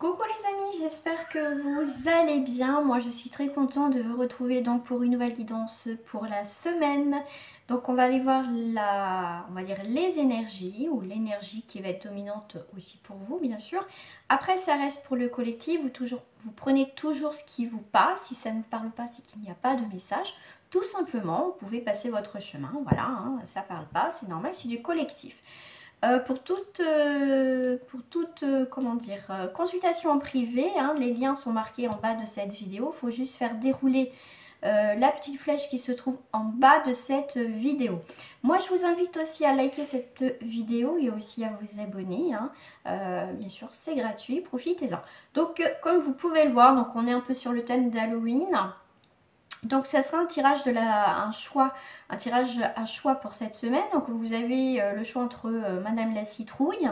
Coucou les amis, j'espère que vous allez bien. Moi je suis très contente de vous retrouver donc pour une nouvelle guidance pour la semaine. Donc on va aller voir on va dire les énergies ou l'énergie qui va être dominante aussi pour vous bien sûr. Après ça reste pour le collectif, vous prenez toujours ce qui vous parle. Si ça ne vous parle pas, c'est qu'il n'y a pas de message. Tout simplement, vous pouvez passer votre chemin, voilà, hein, ça parle pas, c'est normal, c'est du collectif. Pour toute comment dire, consultation en privé, hein, les liens sont marqués en bas de cette vidéo. Il faut juste faire dérouler la petite flèche qui se trouve en bas de cette vidéo. Moi, je vous invite aussi à liker cette vidéo et aussi à vous abonner. Hein. Bien sûr, c'est gratuit, profitez-en. Donc, comme vous pouvez le voir, donc on est un peu sur le thème d'Halloween. Donc ça sera un tirage un tirage à choix pour cette semaine. Donc vous avez le choix entre Madame la Citrouille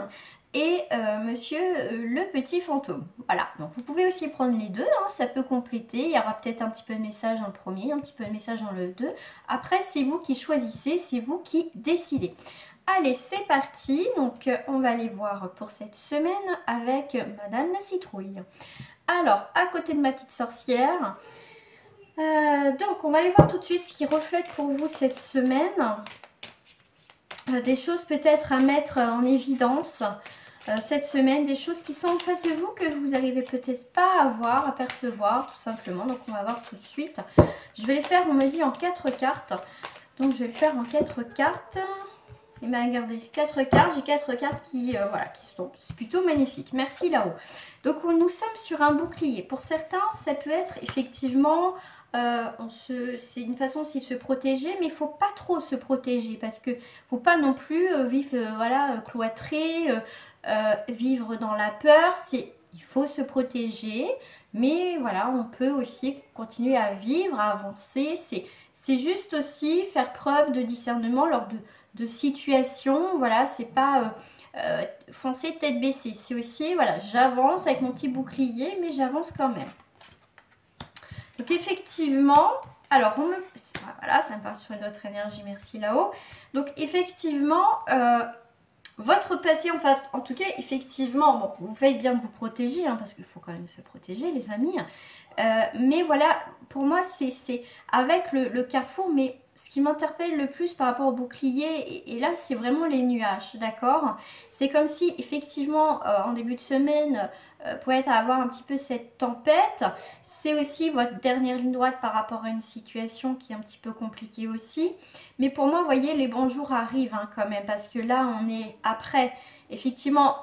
et Monsieur le Petit Fantôme. Voilà, donc vous pouvez aussi prendre les deux, hein, ça peut compléter. Il y aura peut-être un petit peu de message dans le premier, un petit peu de message dans le deux. Après c'est vous qui choisissez, c'est vous qui décidez. Allez, c'est parti. Donc on va aller voir pour cette semaine avec Madame la Citrouille. Alors, à côté de ma petite sorcière... donc on va aller voir tout de suite ce qui reflète pour vous cette semaine. Des choses peut-être à mettre en évidence cette semaine, des choses qui sont en face de vous que vous n'arrivez peut-être pas à voir, à percevoir tout simplement. Donc on va voir tout de suite. Je vais les faire, on me dit, en 4 cartes. Donc je vais le faire en 4 cartes. Et bien regardez, 4 cartes, j'ai 4 cartes qui, voilà, qui sont plutôt magnifiques. Merci là-haut. Donc nous sommes sur un bouclier. Pour certains, ça peut être effectivement... c'est une façon aussi de se protéger, mais il ne faut pas trop se protéger parce que faut pas non plus vivre voilà, cloîtré, vivre dans la peur. Il faut se protéger, mais voilà, on peut aussi continuer à vivre, à avancer. C'est juste aussi faire preuve de discernement lors de situations. Voilà, c'est pas foncer tête baissée. C'est aussi, voilà, j'avance avec mon petit bouclier, mais j'avance quand même. Donc effectivement, alors voilà, ça me part sur une autre énergie, merci là-haut. Donc effectivement, votre passé, en fait, en tout cas, effectivement, bon, vous faites bien de vous protéger, hein, parce qu'il faut quand même se protéger, les amis. Mais voilà, pour moi, c'est avec le carrefour, mais ce qui m'interpelle le plus par rapport au bouclier, et là, c'est vraiment les nuages, d'accord? C'est comme si, effectivement, en début de semaine, pouvez avoir un petit peu cette tempête. C'est aussi votre dernière ligne droite par rapport à une situation qui est un petit peu compliquée aussi. Mais pour moi, vous voyez, les bons jours arrivent hein, quand même, parce que là, on est après... Effectivement,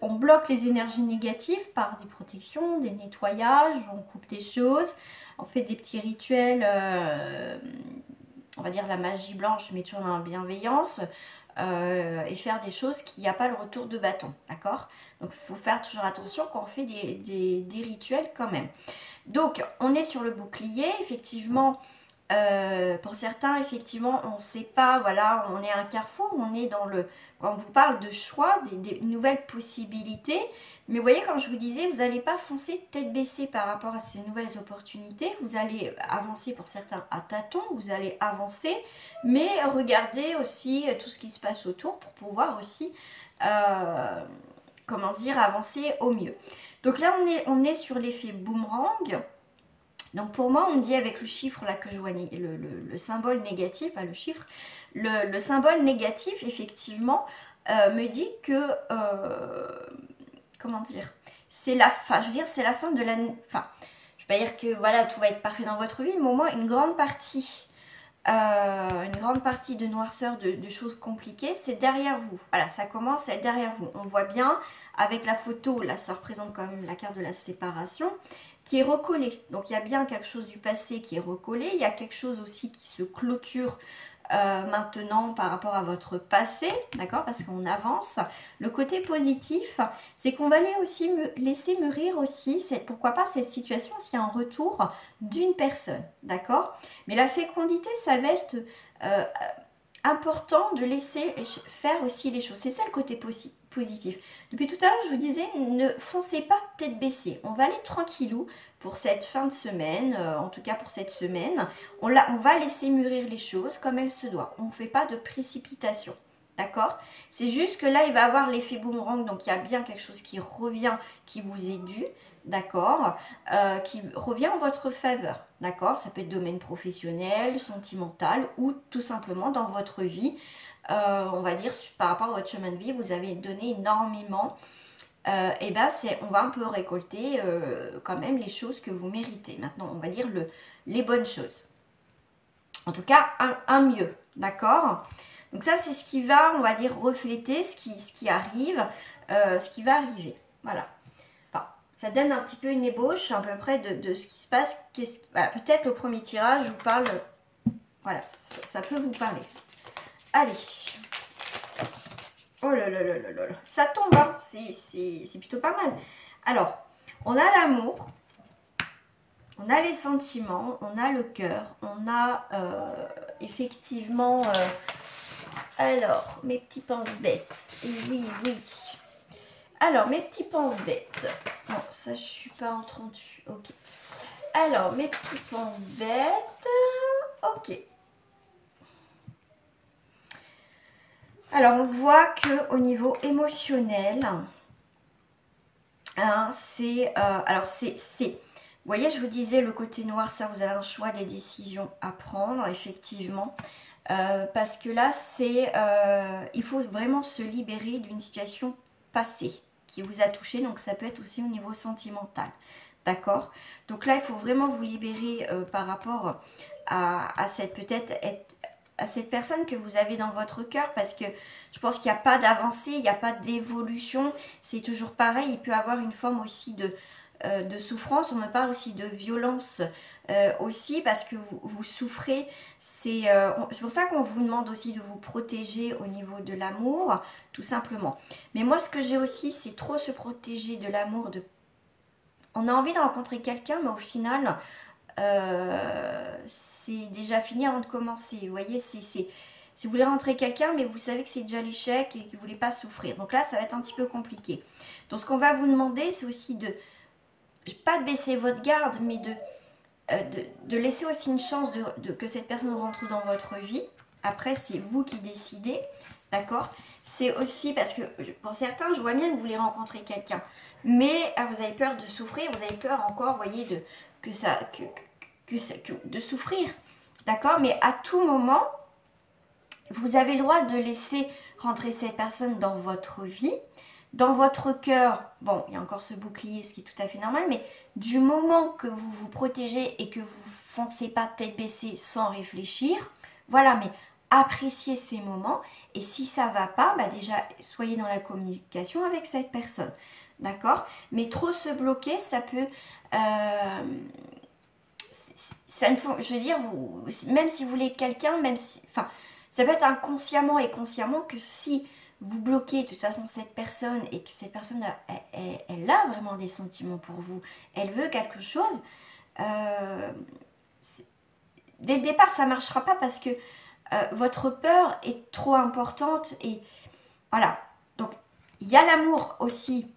on bloque les énergies négatives par des protections, des nettoyages, on coupe des choses, on fait des petits rituels, on va dire la magie blanche, mais toujours dans la bienveillance, et faire des choses qui n'y a pas le retour de bâton, d'accord? Donc il faut faire toujours attention quand on fait des rituels quand même. Donc on est sur le bouclier, effectivement... pour certains, effectivement, on ne sait pas, voilà, on est à un carrefour, on est dans le... Quand on vous parle de choix, des nouvelles possibilités, mais vous voyez, comme je vous disais, vous n'allez pas foncer tête baissée par rapport à ces nouvelles opportunités, vous allez avancer pour certains à tâtons, vous allez avancer, mais regardez aussi tout ce qui se passe autour pour pouvoir aussi, comment dire, avancer au mieux. Donc là, on est sur l'effet boomerang. Donc pour moi, on me dit avec le chiffre là que je vois, le symbole négatif, pas le chiffre, le symbole négatif, effectivement, me dit que, comment dire, c'est la fin, je veux dire, c'est la fin de la... Enfin, je ne vais pas dire que voilà, tout va être parfait dans votre vie, mais au moins une grande partie de noirceur, de choses compliquées, c'est derrière vous. Voilà, ça commence à être derrière vous. On voit bien, avec la photo, là, ça représente quand même la carte de la séparation, qui est recollée. Donc, il y a bien quelque chose du passé qui est recollé. Il y a quelque chose aussi qui se clôture maintenant par rapport à votre passé, d'accord? Parce qu'on avance. Le côté positif, c'est qu'on va aussi laisser mûrir aussi, pourquoi pas cette situation s'il y a un retour d'une personne, d'accord? Mais la fécondité, ça va être important de laisser faire aussi les choses. C'est ça le côté positif. Depuis tout à l'heure, je vous disais, ne foncez pas tête baissée. On va aller tranquillou pour cette fin de semaine, en tout cas pour cette semaine. On va laisser mûrir les choses comme elles se doivent. On ne fait pas de précipitation. d'accord? C'est juste que là, il va avoir l'effet boomerang, donc il y a bien quelque chose qui revient, qui vous est dû, d'accord? Qui revient en votre faveur, d'accord? Ça peut être domaine professionnel, sentimental ou tout simplement dans votre vie. On va dire par rapport à votre chemin de vie, vous avez donné énormément. Et ben on va un peu récolter quand même les choses que vous méritez. Maintenant, on va dire les bonnes choses. En tout cas, un mieux, d'accord? Donc ça, c'est ce qui va, on va dire, refléter ce qui arrive, ce qui va arriver. Voilà. Enfin, ça donne un petit peu une ébauche à peu près de ce qui se passe. Voilà, peut-être le premier tirage vous parle, voilà, ça peut vous parler. Allez. Oh là là là là là, ça tombe, hein. C'est plutôt pas mal. Alors, on a l'amour, on a les sentiments, on a le cœur, on a effectivement... alors, mes petits pense-bêtes. Oui, oui. Alors, mes petits pense-bêtes. Bon, ça, je suis pas entendue. Ok. Alors, mes petits pense-bêtes. Ok. Alors, on voit qu'au niveau émotionnel, hein, vous voyez, je vous disais, le côté noir, ça, vous avez un choix, des décisions à prendre, effectivement. Parce que là, il faut vraiment se libérer d'une situation passée qui vous a touché. Donc, ça peut être aussi au niveau sentimental. D'accord? Donc là, il faut vraiment vous libérer par rapport à cette à cette personne que vous avez dans votre cœur, parce que je pense qu'il n'y a pas d'avancée, il n'y a pas d'évolution, c'est toujours pareil. Il peut avoir une forme aussi de souffrance. On me parle aussi de violence aussi, parce que vous souffrez. C'est pour ça qu'on vous demande aussi de vous protéger au niveau de l'amour, tout simplement. Mais moi, ce que j'ai aussi, c'est trop se protéger de l'amour. On a envie de rencontrer quelqu'un, mais au final... c'est déjà fini avant de commencer. Vous voyez, si vous voulez rentrer quelqu'un, mais vous savez que c'est déjà l'échec et que vous ne voulez pas souffrir. Donc là, ça va être un petit peu compliqué. Donc ce qu'on va vous demander, c'est aussi pas de baisser votre garde, mais de laisser aussi une chance que cette personne rentre dans votre vie. Après, c'est vous qui décidez, d'accord? C'est aussi parce que pour certains, je vois bien que vous voulez rencontrer quelqu'un, mais vous avez peur de souffrir, vous avez peur encore, vous voyez, de souffrir, d'accord? Mais à tout moment, vous avez le droit de laisser rentrer cette personne dans votre vie, dans votre cœur. Bon, il y a encore ce bouclier, ce qui est tout à fait normal, mais du moment que vous vous protégez et que vous foncez pas tête baissée sans réfléchir, voilà, mais appréciez ces moments. Et si ça va pas, bah déjà, soyez dans la communication avec cette personne, d'accord? Mais trop se bloquer, ça peut... je veux dire, même si vous voulez quelqu'un, même si... Enfin, ça peut être inconsciemment et consciemment que si vous bloquez de toute façon cette personne et que cette personne, elle a vraiment des sentiments pour vous, elle veut quelque chose, dès le départ, ça ne marchera pas parce que votre peur est trop importante. Et voilà. Donc, il y a l'amour aussi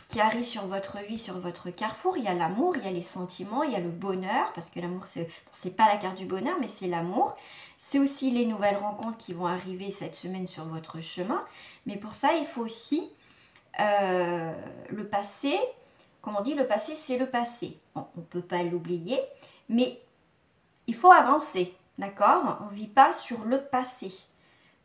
qui arrive sur votre vie, sur votre carrefour. Il y a l'amour, il y a les sentiments, il y a le bonheur, parce que l'amour, c'est pas la carte du bonheur, mais c'est l'amour. C'est aussi les nouvelles rencontres qui vont arriver cette semaine sur votre chemin. Mais pour ça, il faut aussi le passé. Comme on dit, le passé, c'est le passé. Bon, on ne peut pas l'oublier, mais il faut avancer, d'accord? On ne vit pas sur le passé.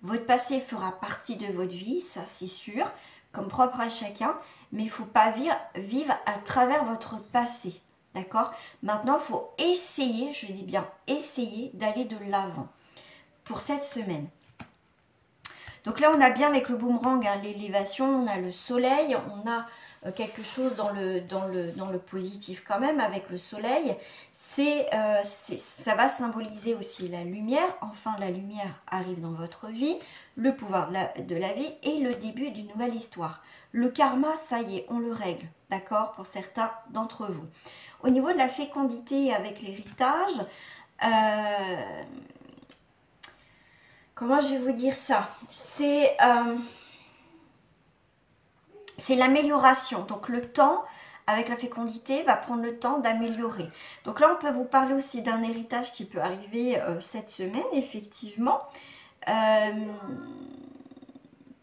Votre passé fera partie de votre vie, ça c'est sûr, comme propre à chacun, mais il ne faut pas vivre à travers votre passé, d'accord? Maintenant, il faut essayer, je dis bien essayer d'aller de l'avant pour cette semaine. Donc là, on a bien avec le boomerang, hein, l'élévation, on a le soleil, on a quelque chose dans le positif quand même avec le soleil. Ça va symboliser aussi la lumière. Enfin, la lumière arrive dans votre vie, le pouvoir de la vie et le début d'une nouvelle histoire. Le karma, ça y est, on le règle, d'accord, pour certains d'entre vous. Au niveau de la fécondité avec l'héritage, comment je vais vous dire ça? C'est l'amélioration. Donc le temps, avec la fécondité, va prendre le temps d'améliorer. Donc là, on peut vous parler aussi d'un héritage qui peut arriver cette semaine, effectivement.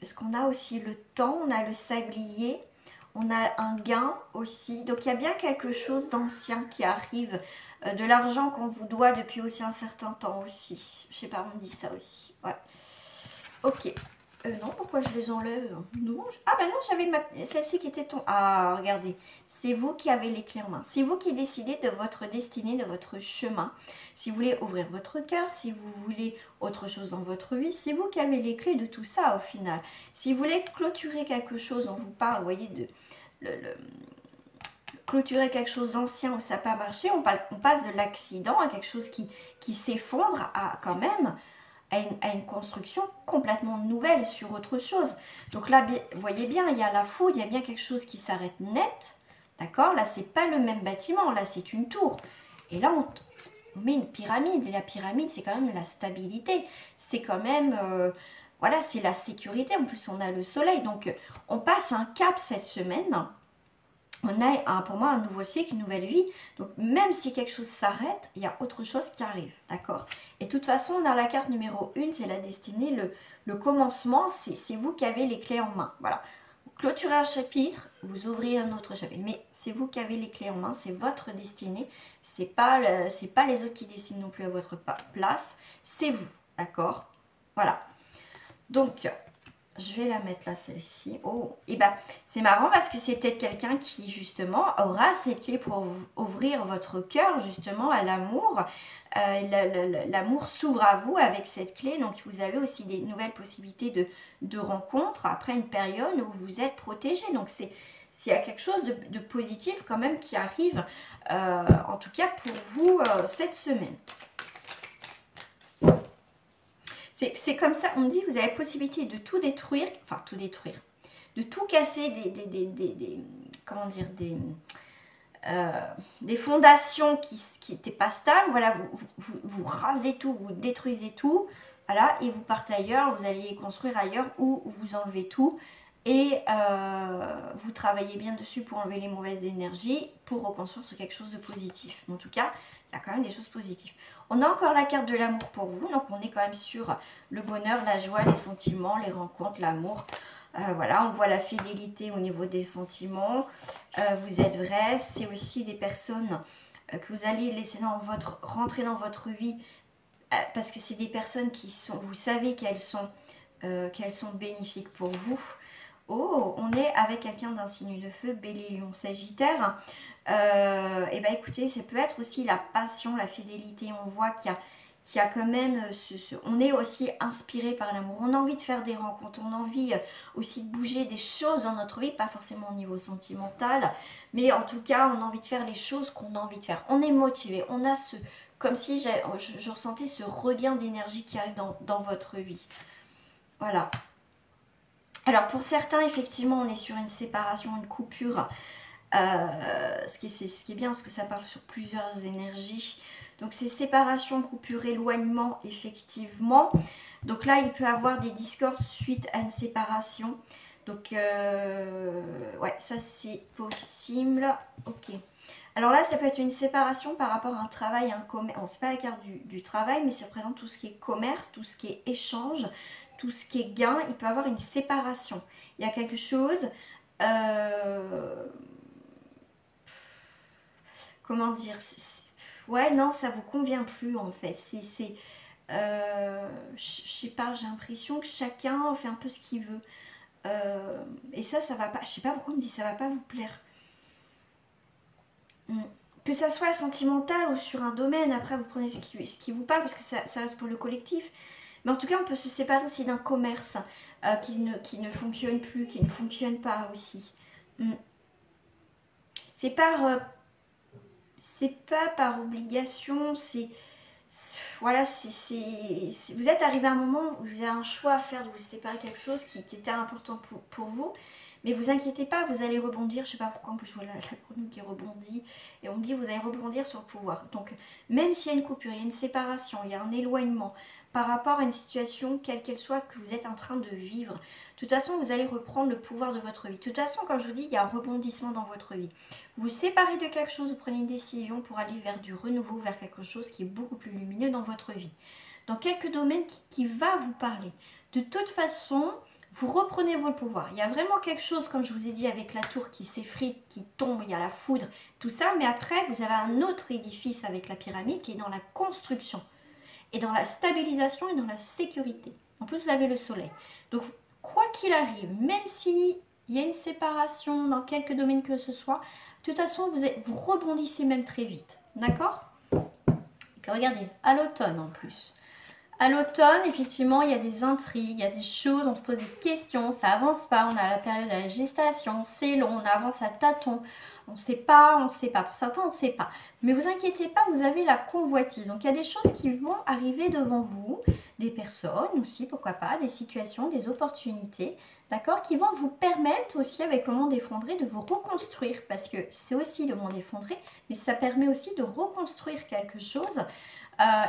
parce qu'on a aussi le temps, on a le sablier, on a un gain aussi. Donc il y a bien quelque chose d'ancien qui arrive, de l'argent qu'on vous doit depuis aussi un certain temps aussi. Je sais pas, on dit ça aussi. Ouais. Ok. Non, pourquoi je les enlève? Non. Ah bah non, j'avais celle-ci qui était ton... Ah, regardez. C'est vous qui avez les clés en main. C'est vous qui décidez de votre destinée, de votre chemin. Si vous voulez ouvrir votre cœur, si vous voulez autre chose dans votre vie, c'est vous qui avez les clés de tout ça au final. Si vous voulez clôturer quelque chose, on vous parle, vous voyez, de... clôturer quelque chose d'ancien où ça n'a pas marché, on passe de l'accident à quelque chose qui s'effondre à quand même à une construction complètement nouvelle sur autre chose. Donc là, vous voyez bien, il y a la foudre, il y a bien quelque chose qui s'arrête net. D'accord? Là, c'est pas le même bâtiment, là, c'est une tour. Et là, on met une pyramide. Et la pyramide, c'est quand même la stabilité. C'est quand même... voilà, c'est la sécurité. En plus, on a le soleil. Donc, on passe un cap cette semaine. On a pour moi un nouveau cycle, une nouvelle vie. Donc même si quelque chose s'arrête, il y a autre chose qui arrive, d'accord? Et de toute façon, on a la carte numéro 1, c'est la destinée, le commencement, c'est vous qui avez les clés en main. Voilà. Vous clôturez un chapitre, vous ouvrez un autre chapitre. Mais c'est vous qui avez les clés en main, c'est votre destinée. C'est pas les autres qui décident non plus à votre place, c'est vous, d'accord? Voilà. Donc... je vais la mettre là, celle-ci. Oh, et ben c'est marrant parce que c'est peut-être quelqu'un qui justement aura cette clé pour ouvrir votre cœur justement à l'amour. L'amour s'ouvre à vous avec cette clé. Donc vous avez aussi des nouvelles possibilités de rencontres après une période où vous êtes protégé. Donc s'il y a quelque chose de positif quand même qui arrive, en tout cas pour vous cette semaine. C'est comme ça, on me dit que vous avez la possibilité de tout détruire, enfin tout détruire, de tout casser comment dire, des fondations qui n'étaient pas stables. Voilà, vous rasez tout, vous détruisez tout, voilà, et vous partez ailleurs, vous allez construire ailleurs ou vous enlevez tout et vous travaillez bien dessus pour enlever les mauvaises énergies, pour reconstruire sur quelque chose de positif. En tout cas, il y a quand même des choses positives. On a encore la carte de l'amour pour vous, donc on est quand même sur le bonheur, la joie, les sentiments, les rencontres, l'amour. Voilà, on voit la fidélité au niveau des sentiments. Vous êtes vrai, c'est aussi des personnes que vous allez laisser rentrer dans votre vie parce que c'est des personnes qui sont, vous savez qu'elles sont bénéfiques pour vous. Oh, on est avec quelqu'un d'un signe de feu, Bélier, Lion, Sagittaire. Et ben écoutez, ça peut être aussi la passion, la fidélité. On voit qu'il y a quand même on est aussi inspiré par l'amour. On a envie de faire des rencontres, on a envie aussi de bouger des choses dans notre vie, pas forcément au niveau sentimental, mais en tout cas, on a envie de faire les choses qu'on a envie de faire. On est motivé, on a comme si je ressentais ce regain d'énergie qui arrive dans votre vie. Voilà. Alors pour certains, effectivement, on est sur une séparation, une coupure, ce qui est bien parce que ça parle sur plusieurs énergies. Donc c'est séparation, coupure, éloignement, effectivement. Donc là, il peut y avoir des discordes suite à une séparation. Donc ouais, ça c'est possible. Ok. Alors là, ça peut être une séparation par rapport à un travail, un commerce. Bon, c'est pas la carte du travail, mais ça représente tout ce qui est commerce, tout ce qui est échange, tout ce qui est gain. Il peut y avoir une séparation. Il y a quelque chose... comment dire, ouais, non, ça vous convient plus en fait. Je sais pas, j'ai l'impression que chacun fait un peu ce qu'il veut. Et ça va pas. Je sais pas pourquoi on me dit ça va pas vous plaire. Que ça soit sentimental ou sur un domaine, après vous prenez ce qui vous parle parce que ça reste pour le collectif. Mais en tout cas, on peut se séparer aussi d'un commerce qui ne fonctionne plus, qui ne fonctionne pas aussi. C'est pas par obligation, voilà, vous êtes arrivé à un moment où vous avez un choix à faire de vous séparer quelque chose qui était important pour vous, mais vous inquiétez pas, vous allez rebondir. Je sais pas pourquoi, en plus je vois la grenouille qui rebondit et on me dit vous allez rebondir sur le pouvoir. Donc même s'il y a une coupure, il y a une séparation, il y a un éloignement par rapport à une situation quelle qu'elle soit que vous êtes en train de vivre, de toute façon vous allez reprendre le pouvoir de votre vie. De toute façon, comme je vous dis, il y a un rebondissement dans votre vie. Vous vous séparez de quelque chose, vous prenez une décision pour aller vers du renouveau, vers quelque chose qui est beaucoup plus lumineux dans votre vie. Dans quelques domaines qui va vous parler. De toute façon, vous reprenez votre pouvoir. Il y a vraiment quelque chose, comme je vous ai dit, avec la tour qui s'effrite, qui tombe, il y a la foudre, tout ça. Mais après, vous avez un autre édifice avec la pyramide qui est dans la construction et dans la stabilisation et dans la sécurité. En plus, vous avez le soleil. Donc, quoi qu'il arrive, même s'il y a une séparation dans quelques domaines que ce soit, de toute façon, vous rebondissez même très vite. D'accord? Et puis regardez, à l'automne en plus. À l'automne, effectivement, il y a des intrigues, il y a des choses, on se pose des questions, ça avance pas, on a la période de la gestation, c'est long, on avance à tâtons, on ne sait pas, on ne sait pas. Pour certains, on ne sait pas. Mais vous inquiétez pas, vous avez la convoitise. Donc, il y a des choses qui vont arriver devant vous, des personnes aussi, pourquoi pas, des situations, des opportunités, d'accord, qui vont vous permettre aussi, avec le monde effondré, de vous reconstruire. Parce que c'est aussi le monde effondré, mais ça permet aussi de reconstruire quelque chose.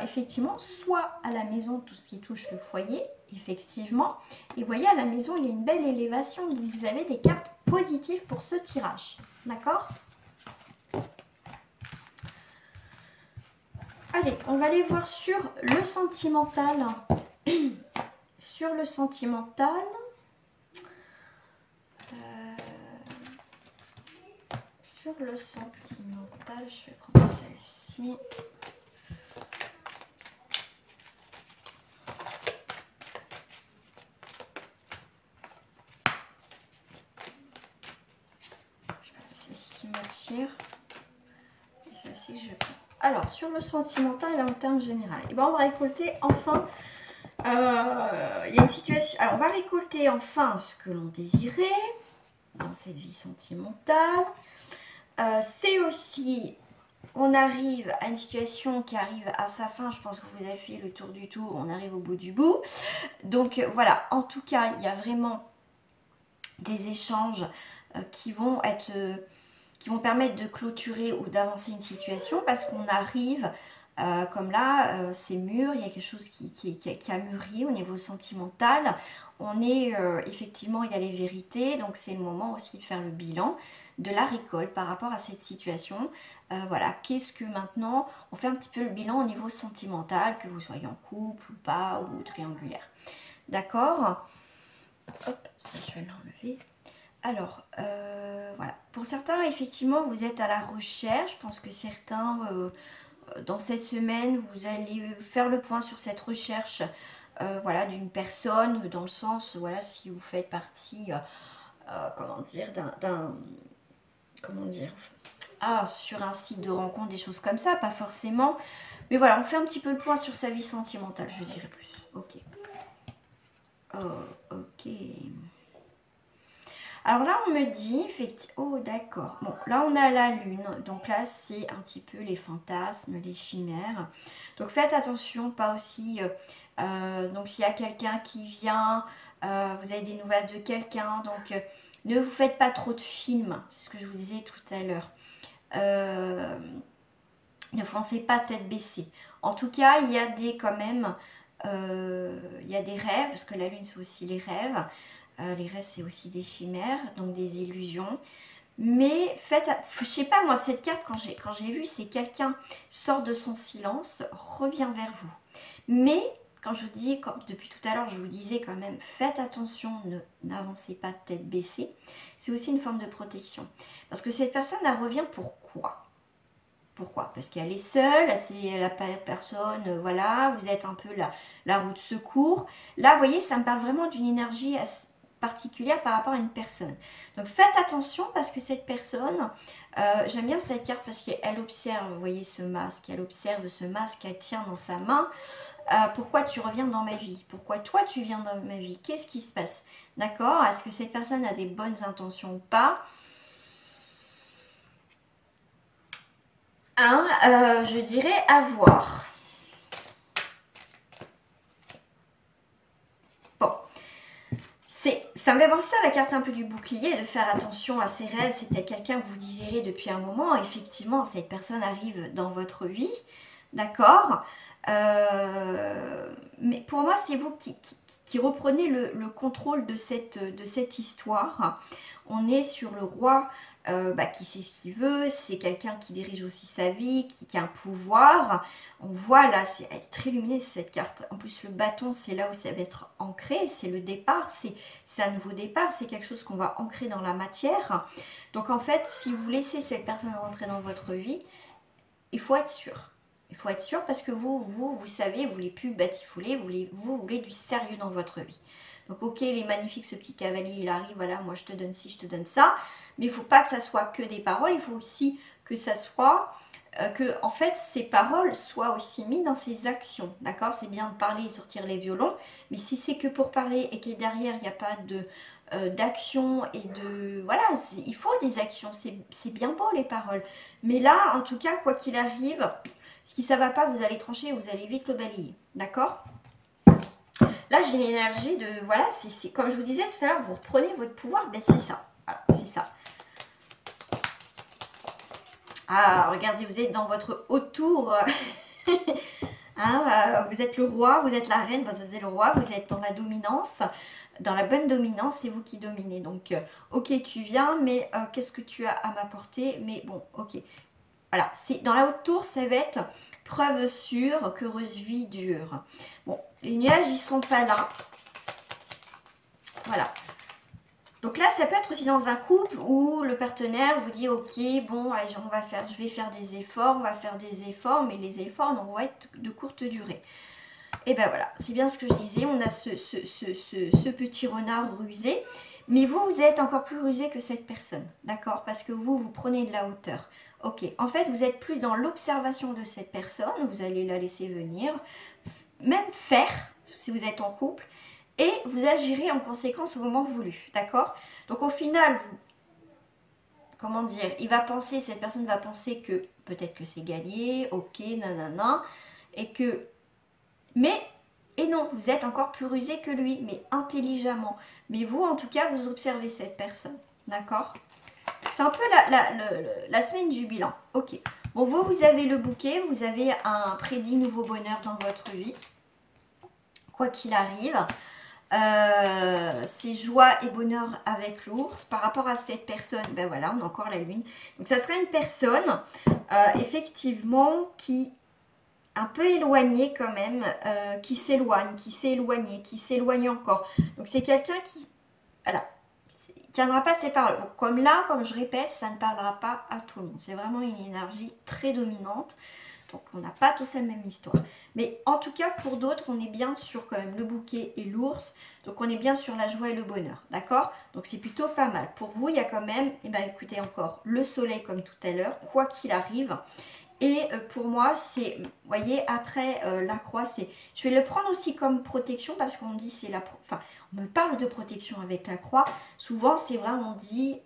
Effectivement, soit à la maison, tout ce qui touche le foyer, effectivement. Et vous voyez, à la maison, il y a une belle élévation. Donc, vous avez des cartes positives pour ce tirage. D'accord? Allez, on va aller voir sur le sentimental. Sur le sentimental. Sur le sentimental, je vais prendre celle-ci. M'attire et celle-ci je prends. Alors sur le sentimental et en termes général, et ben on va récolter enfin il y a une situation, alors on va récolter enfin ce que l'on désirait dans cette vie sentimentale. C'est aussi, on arrive à une situation qui arrive à sa fin. Je pense que vous avez fait le tour du tour, on arrive au bout du bout. Donc voilà, en tout cas il y a vraiment des échanges qui vont être qui vont permettre de clôturer ou d'avancer une situation, parce qu'on arrive, comme là, c'est mûr, il y a quelque chose qui a mûri au niveau sentimental. On est, effectivement, il y a les vérités, donc c'est le moment aussi de faire le bilan de la récolte par rapport à cette situation. Voilà, qu'est-ce que maintenant, on fait un petit peu le bilan au niveau sentimental, que vous soyez en couple ou pas, ou triangulaire. D'accord? Hop, ça je vais l'enlever. Alors, voilà. Pour certains, effectivement, vous êtes à la recherche. Je pense que certains, dans cette semaine, vous allez faire le point sur cette recherche voilà, d'une personne, dans le sens, voilà, si vous faites partie, comment dire, comment dire, sur un site de rencontre, des choses comme ça, pas forcément. Mais voilà, on fait un petit peu le point sur sa vie sentimentale, je dirais plus. Ok. Oh, ok. Alors là, on me dit, oh d'accord, bon, là on a la lune, donc là c'est un petit peu les fantasmes, les chimères. Donc faites attention, pas aussi, donc s'il y a quelqu'un qui vient, vous avez des nouvelles de quelqu'un, donc ne vous faites pas trop de films, c'est ce que je vous disais tout à l'heure. Ne foncez pas tête baissée. En tout cas, il y a des quand même, il y a des rêves, parce que la lune c'est aussi les rêves. Les rêves, c'est aussi des chimères, donc des illusions. Mais faites, je sais pas moi, cette carte, quand j'ai vu, c'est quelqu'un sort de son silence, revient vers vous. Mais, quand je vous dis, depuis tout à l'heure, je vous disais quand même, faites attention, n'avancez pas tête baissée. C'est aussi une forme de protection. Parce que cette personne, elle revient pourquoi? Pourquoi? Parce qu'elle est seule, c'est la personne, voilà, vous êtes un peu la roue de secours. Là, vous voyez, ça me parle vraiment d'une énergie particulière par rapport à une personne. Donc faites attention, parce que cette personne, j'aime bien cette carte parce qu'elle observe, vous voyez ce masque, elle observe ce masque qu'elle tient dans sa main. Pourquoi tu reviens dans ma vie? Pourquoi toi tu viens dans ma vie? Qu'est-ce qui se passe? D'accord? Est-ce que cette personne a des bonnes intentions ou pas? Je dirais à voir. Bon, ça me fait penser à la carte un peu du bouclier, de faire attention à ses rêves. C'était quelqu'un que vous désirez depuis un moment. Effectivement, cette personne arrive dans votre vie, d'accord, mais pour moi, c'est vous qui reprenez le contrôle de cette histoire. On est sur le roi qui sait ce qu'il veut, c'est quelqu'un qui dirige aussi sa vie, qui a un pouvoir. On voit là, elle est très lumineuse cette carte. En plus le bâton, c'est là où ça va être ancré, c'est le départ, c'est un nouveau départ, c'est quelque chose qu'on va ancrer dans la matière. Donc en fait, si vous laissez cette personne rentrer dans votre vie, il faut être sûr. Il faut être sûr parce que vous savez, vous voulez plus batifoler, vous voulez du sérieux dans votre vie. Donc ok, il est magnifique ce petit cavalier, il arrive, voilà, moi je te donne ci, je te donne ça. Mais il ne faut pas que ça soit que des paroles, il faut aussi que ça soit, que en fait ces paroles soient aussi mises dans ses actions. D'accord? C'est bien de parler et sortir les violons, mais si c'est que pour parler et que derrière il n'y a pas d'action et de... Voilà, il faut des actions, c'est bien beau les paroles. Mais là, en tout cas, quoi qu'il arrive, si ça ne va pas, vous allez trancher et vous allez vite le balayer. D'accord? Là, j'ai l'énergie de... Voilà, c'est comme je vous disais tout à l'heure, vous reprenez votre pouvoir, ben c'est ça. Voilà, c'est ça. Ah, regardez, vous êtes dans votre haute tour. Hein, vous êtes le roi, vous êtes la reine, ben, ça c'est le roi, vous êtes dans la dominance. Dans la bonne dominance, c'est vous qui dominez. Donc, ok, tu viens, mais qu'est-ce que tu as à m'apporter? Mais bon, ok. Voilà, dans la haute tour, ça va être preuve sûre qu'heureuse vie dure. Bon, les nuages, ils sont pas là. Voilà. Donc là, ça peut être aussi dans un couple où le partenaire vous dit, ok, bon, allez, je vais faire des efforts, on va faire des efforts, mais les efforts vont être de courte durée. Et ben voilà, c'est bien ce que je disais, on a ce petit renard rusé, mais vous êtes encore plus rusé que cette personne, d'accord? Parce que vous prenez de la hauteur. Ok, en fait, vous êtes plus dans l'observation de cette personne, vous allez la laisser venir, même faire, si vous êtes en couple, et vous agirez en conséquence au moment voulu, d'accord? Donc au final, comment dire, cette personne va penser que peut-être que c'est gagné, ok, nanana, et que... Et non, vous êtes encore plus rusé que lui, mais intelligemment. Mais vous, en tout cas, vous observez cette personne, d'accord? C'est un peu la semaine du bilan. Ok. Bon, vous avez le bouquet, vous avez un prédit nouveau bonheur dans votre vie. Quoi qu'il arrive, c'est joie et bonheur avec l'ours. Par rapport à cette personne, ben voilà, on a encore la lune. Donc, ça serait une personne, effectivement, qui... un peu éloigné quand même, qui s'éloigne, qui s'est éloigné, qui s'éloigne encore. Donc c'est quelqu'un qui, voilà, tiendra pas ses paroles. Bon, comme là, comme je répète, ça ne parlera pas à tout le monde. C'est vraiment une énergie très dominante. Donc on n'a pas tous la même histoire. Mais en tout cas, pour d'autres, on est bien sur quand même le bouquet et l'ours. Donc on est bien sur la joie et le bonheur. D'accord? Donc c'est plutôt pas mal. Pour vous, il y a quand même, eh ben, écoutez encore, le soleil comme tout à l'heure, quoi qu'il arrive. Et pour moi, c'est, vous voyez, après la croix, je vais le prendre aussi comme protection parce qu'on dit c'est enfin, on me parle de protection avec la croix. Souvent, c'est vrai, on dit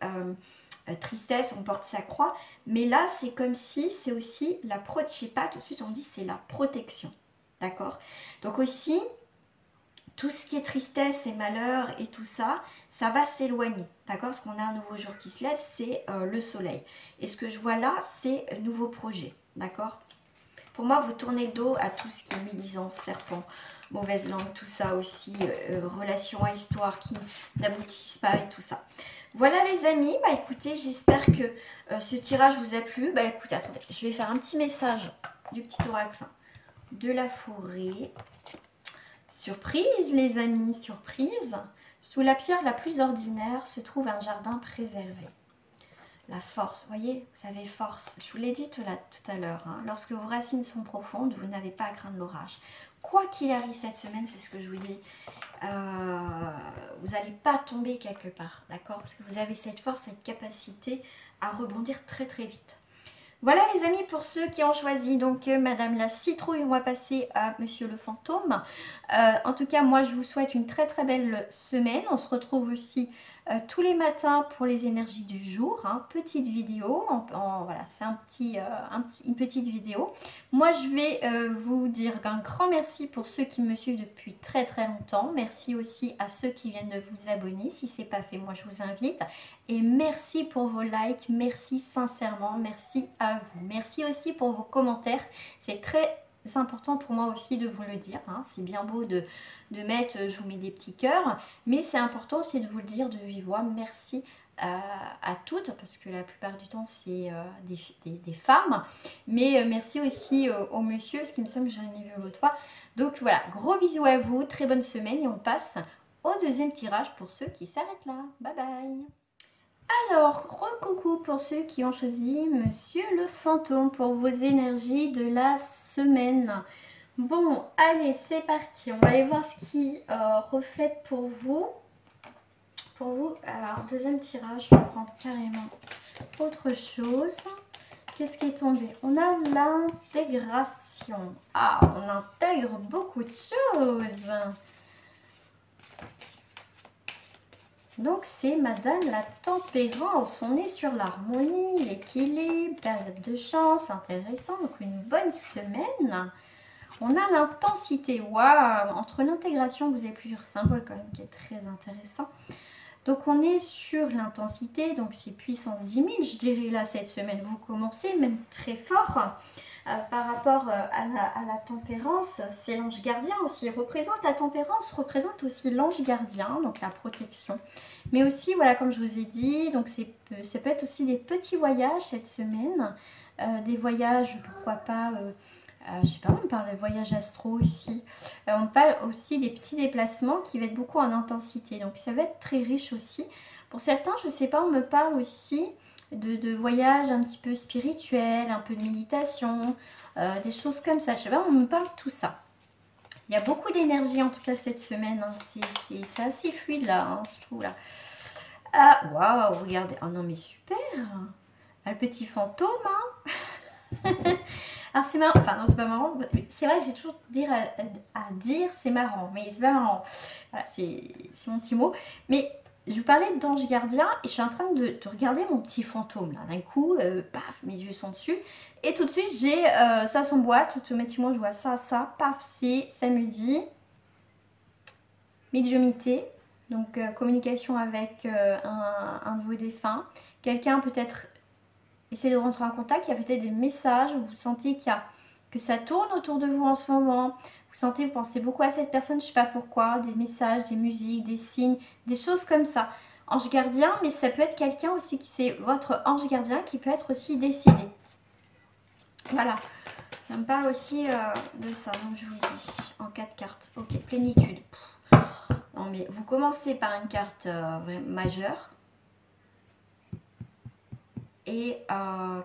tristesse, on porte sa croix. Mais là, c'est comme si c'est aussi je sais pas, tout de suite, on dit c'est la protection. D'accord? Donc aussi, tout ce qui est tristesse et malheur et tout ça, ça va s'éloigner, d'accord? Parce qu'on a un nouveau jour qui se lève, c'est le soleil. Et ce que je vois là, c'est nouveau projet, d'accord? Pour moi, vous tournez le dos à tout ce qui est médisance, serpent, mauvaise langue, tout ça aussi, relation à histoire qui n'aboutissent pas et tout ça. Voilà les amis, bah écoutez, j'espère que ce tirage vous a plu. Bah écoutez, attendez, je vais faire un petit message du petit oracle de la forêt. Surprise les amis, surprise. Sous la pierre la plus ordinaire se trouve un jardin préservé. La force, vous voyez, vous avez force. Je vous l'ai dit tout à l'heure, hein, lorsque vos racines sont profondes, vous n'avez pas à craindre l'orage. Quoi qu'il arrive cette semaine, c'est ce que je vous dis, vous n'allez pas tomber quelque part, d'accord? Parce que vous avez cette force, cette capacité à rebondir très très vite. Voilà les amis, pour ceux qui ont choisi donc Madame la Citrouille, on va passer à Monsieur le Fantôme. En tout cas, moi je vous souhaite une très très belle semaine. On se retrouve aussi tous les matins pour les énergies du jour. Hein. Petite vidéo, voilà, c'est une petite vidéo. Moi je vais vous dire un grand merci pour ceux qui me suivent depuis très très longtemps. Merci aussi à ceux qui viennent de vous abonner. Si ce n'est pas fait, moi je vous invite. Et merci pour vos likes, merci sincèrement, merci à vous. Merci aussi pour vos commentaires, c'est très important pour moi aussi de vous le dire. Hein. C'est bien beau de mettre, je vous mets des petits cœurs, mais c'est important aussi de vous le dire de vive voix. Merci à toutes, parce que la plupart du temps c'est des femmes, mais merci aussi aux messieurs, parce qu'il me semble que j'en ai vu l'autre fois. Donc voilà, gros bisous à vous, très bonne semaine, et on passe au deuxième tirage pour ceux qui s'arrêtent là. Bye bye. Alors, recoucou pour ceux qui ont choisi Monsieur le Fantôme pour vos énergies de la semaine. Bon, allez, c'est parti. On va aller voir ce qui reflète pour vous. Alors, deuxième tirage, je vais prendre carrément autre chose. Qu'est-ce qui est tombé? On a l'intégration. Ah, on intègre beaucoup de choses. Donc, c'est Madame la Tempérance. On est sur l'harmonie, l'équilibre, période de chance, intéressant. Donc, une bonne semaine. On a l'intensité. Waouh! Entre l'intégration, vous avez plusieurs symboles quand même qui est très intéressant. Donc on est sur l'intensité, donc c'est puissance 10 000, je dirais là cette semaine. Vous commencez même très fort par rapport à la tempérance. C'est l'ange gardien aussi, représente la tempérance, représente aussi l'ange gardien, donc la protection. Mais aussi, voilà, comme je vous ai dit, donc ça peut être aussi des petits voyages cette semaine. Des voyages, pourquoi pas... je sais pas, on parle de voyage astro aussi. On parle aussi des petits déplacements qui va être beaucoup en intensité. Donc ça va être très riche aussi. Pour certains, je sais pas, on me parle aussi de voyages un petit peu spirituels, un peu de méditation, des choses comme ça. Je sais pas, on me parle de tout ça. Il y a beaucoup d'énergie en tout cas cette semaine. Hein. C'est assez fluide là, hein, je trouve là. Ah, waouh, regardez. Oh non mais super. Ah, le petit fantôme, hein. Alors c'est marrant, enfin non c'est pas marrant, c'est vrai que j'ai toujours à dire c'est marrant, mais c'est pas marrant. Voilà, c'est mon petit mot. Mais je vous parlais d'ange gardien et je suis en train de regarder mon petit fantôme là. D'un coup, paf, mes yeux sont dessus. Et tout de suite j'ai ça s'emboîte, automatiquement je vois ça, paf, c'est samedi. Médiumité, donc communication avec un de vos défunts. Quelqu'un peut-être... Essayez de rentrer en contact, il y a peut-être des messages où vous sentez que ça tourne autour de vous en ce moment. Vous sentez, vous pensez beaucoup à cette personne, je ne sais pas pourquoi, des messages, des musiques, des signes, des choses comme ça. Ange gardien, mais ça peut être quelqu'un aussi qui c'est votre ange gardien qui peut être aussi décidé. Voilà, ça me parle aussi de ça, donc je vous le dis, en 4 cartes. Ok, plénitude. Non mais vous commencez par une carte majeure. Et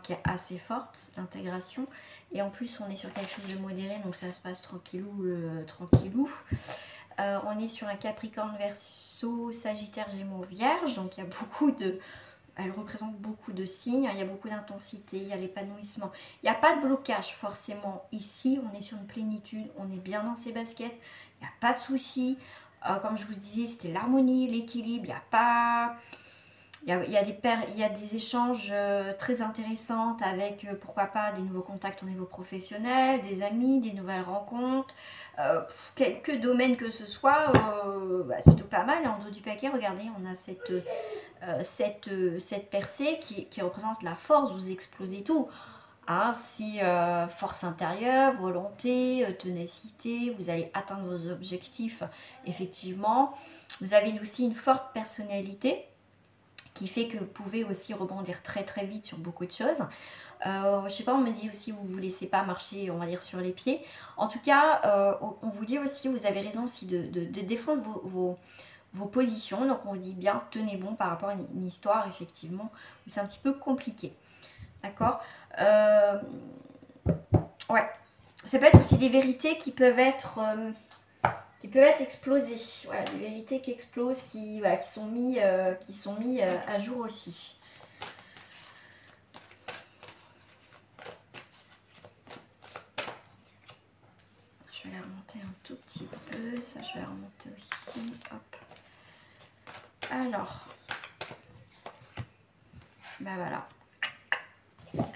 qui est assez forte, l'intégration. Et en plus, on est sur quelque chose de modéré, donc ça se passe tranquillou, tranquillou. On est sur un Capricorne, Verseau, Sagittaire, Gémeaux, Vierge. Donc il y a beaucoup de... Elle représente beaucoup de signes, il y a beaucoup d'intensité, il y a l'épanouissement. Il n'y a pas de blocage forcément ici, on est sur une plénitude, on est bien dans ses baskets, il n'y a pas de soucis. Comme je vous disais, c'était l'harmonie, l'équilibre, il n'y a pas... Il y a des échanges très intéressants avec, pourquoi pas, des nouveaux contacts au niveau professionnel, des amis, des nouvelles rencontres, quelques domaines que ce soit, bah, c'est plutôt pas mal. Et en dos du paquet, regardez, on a cette percée qui représente la force, vous explosez tout. Hein, si force intérieure, volonté, ténacité, vous allez atteindre vos objectifs, effectivement. Vous avez aussi une forte personnalité, qui fait que vous pouvez aussi rebondir très très vite sur beaucoup de choses. Je sais pas, on me dit aussi vous vous laissez pas marcher, on va dire, sur les pieds. En tout cas, on vous dit aussi, vous avez raison aussi de défendre vos positions. Donc on vous dit bien, tenez bon par rapport à une histoire, effectivement, où c'est un petit peu compliqué. D'accord, ouais, ça peut être aussi des vérités qui peuvent être... explosées, voilà, des vérités qui explosent, qui sont mis à jour aussi. Je vais la remonter un tout petit peu, ça je vais la remonter aussi, hop. Alors, ben voilà.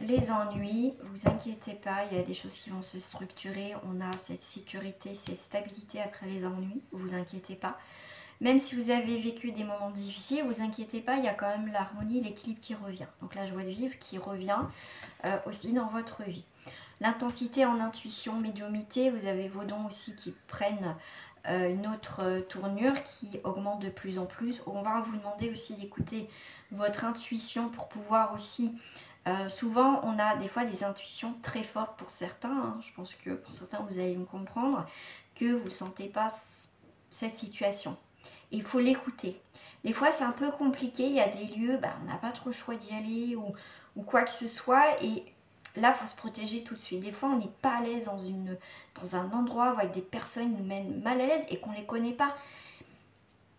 Les ennuis, vous inquiétez pas, il y a des choses qui vont se structurer. On a cette sécurité, cette stabilité après les ennuis, vous inquiétez pas. Même si vous avez vécu des moments difficiles, vous inquiétez pas, il y a quand même l'harmonie, l'équilibre qui revient. Donc la joie de vivre qui revient aussi dans votre vie. L'intensité en intuition, médiumité, vous avez vos dons aussi qui prennent une autre tournure qui augmente de plus en plus. On va vous demander aussi d'écouter votre intuition pour pouvoir aussi... souvent, on a des fois des intuitions très fortes pour certains. Hein. Je pense que pour certains, vous allez me comprendre que vous ne sentez pas cette situation. Il faut l'écouter. Des fois, c'est un peu compliqué. Il y a des lieux, on n'a pas trop le choix d'y aller ou quoi que ce soit. Et là, il faut se protéger tout de suite. Des fois, on n'est pas à l'aise dans un endroit où avec des personnes nous mènent mal à l'aise et qu'on ne les connaît pas.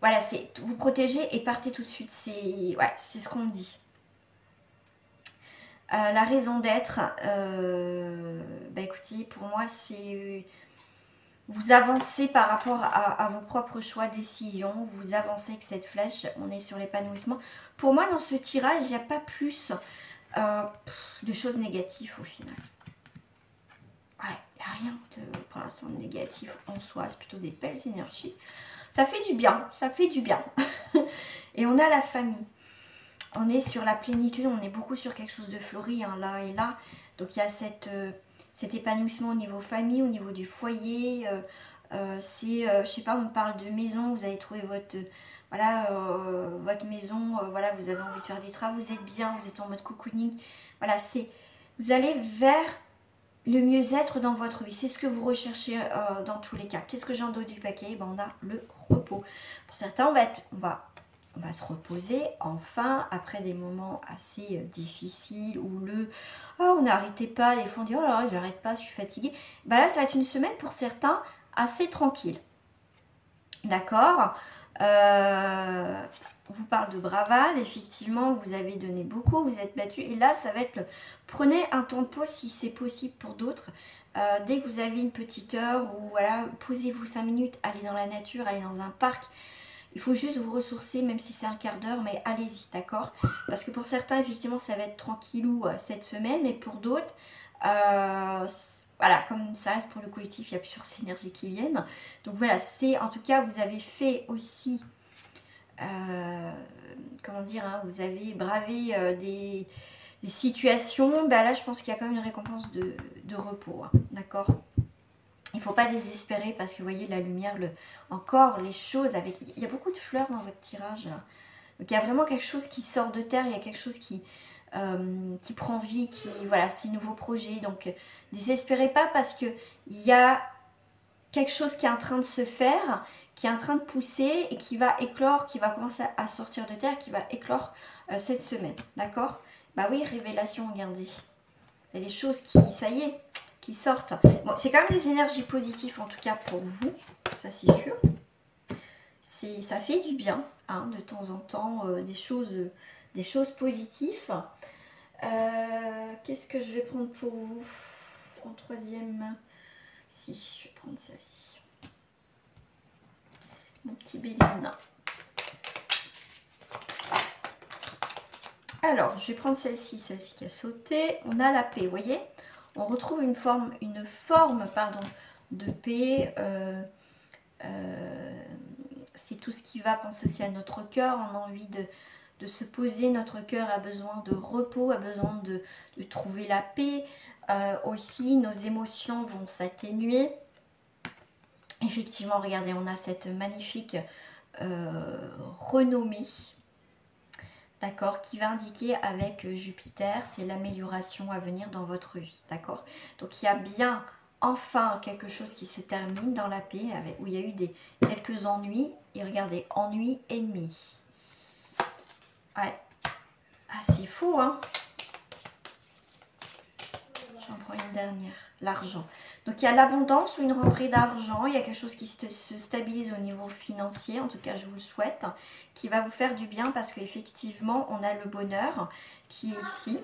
Voilà, c'est vous protéger et partez tout de suite. C'est ce qu'on me dit. La raison d'être, écoutez, pour moi, c'est vous avancez par rapport à vos propres choix, décisions. Vous avancez avec cette flèche. On est sur l'épanouissement. Pour moi, dans ce tirage, il n'y a pas plus de choses négatives au final. Ouais, il n'y a rien pour l'instant de négatif en soi. C'est plutôt des belles énergies. Ça fait du bien. Ça fait du bien. Et on a la famille. On est sur la plénitude, on est beaucoup sur quelque chose de fleuri, hein, là et là. Donc il y a cet épanouissement au niveau famille, au niveau du foyer. Je sais pas, on parle de maison, vous avez trouvé votre maison, voilà, vous avez envie de faire des travaux, vous êtes bien, vous êtes en mode cocooning. Voilà, vous allez vers le mieux-être dans votre vie. C'est ce que vous recherchez dans tous les cas. Qu'est-ce que j'ai en dos du paquet? On a le repos. Pour certains, on va se reposer enfin après des moments assez difficiles où on n'arrêtait pas, des fois on dit oh là j'arrête pas, je suis fatiguée. Là ça va être une semaine pour certains assez tranquille. D'accord. On vous parle de bravade, effectivement vous avez donné beaucoup, vous êtes battu et là ça va être prenez un temps de pause si c'est possible pour d'autres. Dès que vous avez une petite heure ou voilà, posez-vous 5 minutes, allez dans la nature, allez dans un parc. Il faut juste vous ressourcer, même si c'est un quart d'heure, mais allez-y, d'accord? Parce que pour certains, effectivement, ça va être tranquillou cette semaine, mais pour d'autres, voilà, comme ça reste pour le collectif, il y a plusieurs énergies qui viennent. Donc voilà, en tout cas, vous avez fait aussi, comment dire, hein, vous avez bravé des situations. Là, je pense qu'il y a quand même une récompense de repos, hein, d'accord? Il ne faut pas désespérer parce que vous voyez la lumière, encore les choses avec... Il y a beaucoup de fleurs dans votre tirage. Là. Donc il y a vraiment quelque chose qui sort de terre, il y a quelque chose qui prend vie, voilà, ces nouveaux projets. Donc désespérez pas parce qu'il y a quelque chose qui est en train de se faire, qui est en train de pousser et qui va éclore, qui va commencer à sortir de terre, qui va éclore cette semaine. D'accord? Oui, révélation, regardez. Il y a des choses qui, ça y est, qui sortent. Bon, c'est quand même des énergies positives en tout cas pour vous, ça c'est sûr. Ça fait du bien, hein, de temps en temps, des choses positives. Qu'est-ce que je vais prendre pour vous en troisième? Si, je vais prendre celle-ci. Mon petit Béline. Alors, je vais prendre celle-ci qui a sauté. On a la paix, vous voyez? On retrouve une forme de paix. C'est tout ce qui va penser aussi à notre cœur. On a envie de se poser. Notre cœur a besoin de repos, a besoin de trouver la paix. Aussi, nos émotions vont s'atténuer. Effectivement, regardez, on a cette magnifique renommée. D'accord, qui va indiquer avec Jupiter, c'est l'amélioration à venir dans votre vie, d'accord? Donc il y a bien enfin quelque chose qui se termine dans la paix, où il y a eu quelques ennuis, et regardez, ennui ennemi. Ouais, c'est fou, hein? J'en prends une dernière, l'argent. Donc il y a l'abondance ou une rentrée d'argent, il y a quelque chose qui se stabilise au niveau financier, en tout cas je vous le souhaite, qui va vous faire du bien parce qu'effectivement on a le bonheur qui est ici,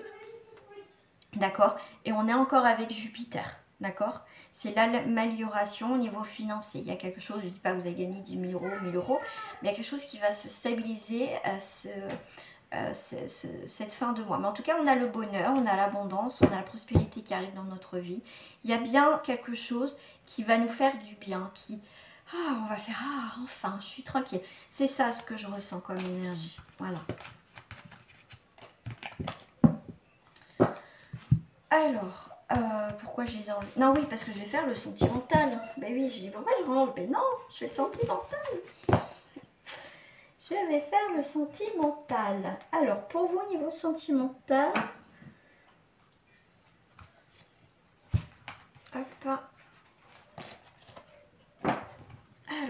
d'accord? Et on est encore avec Jupiter, d'accord? C'est l'amélioration au niveau financier. Il y a quelque chose, je ne dis pas que vous avez gagné 10 000 euros, 1000 euros, mais il y a quelque chose qui va se stabiliser cette fin de mois. Mais en tout cas, on a le bonheur, on a l'abondance, on a la prospérité qui arrive dans notre vie. Il y a bien quelque chose qui va nous faire du bien, on va faire, enfin, je suis tranquille. C'est ça ce que je ressens comme énergie. Voilà. Alors, pourquoi je les enlève? Non, oui, parce que je vais faire le sentimental. Ben oui, j'ai dit pourquoi je range? Ben non, je fais le sentimental. Je vais faire le sentimental. Alors, pour vous, niveau sentimental, hop.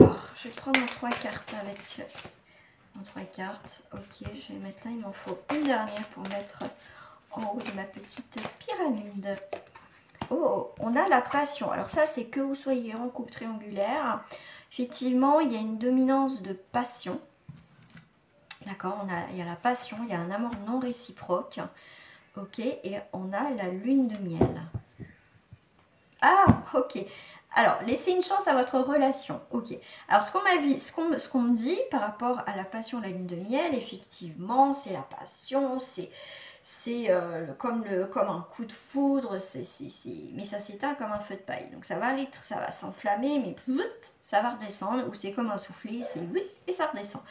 Alors, je vais prendre en 3 cartes avec... En 3 cartes. Ok, je vais mettre là, il m'en faut une dernière pour mettre en haut de ma petite pyramide. Oh, on a la passion. Alors ça, c'est que vous soyez en coupe triangulaire. Effectivement, il y a une dominance de passion. D'accord, il y a la passion, il y a un amour non réciproque. Ok, et on a la lune de miel. Ah, ok. Alors, laissez une chance à votre relation. Ok. Alors, ce qu'on me dit par rapport à la passion, la lune de miel, effectivement, c'est la passion, c'est comme un coup de foudre, mais ça s'éteint comme un feu de paille. Donc, ça va s'enflammer, mais ça va redescendre, ou c'est comme un soufflet, c'est et ça redescend.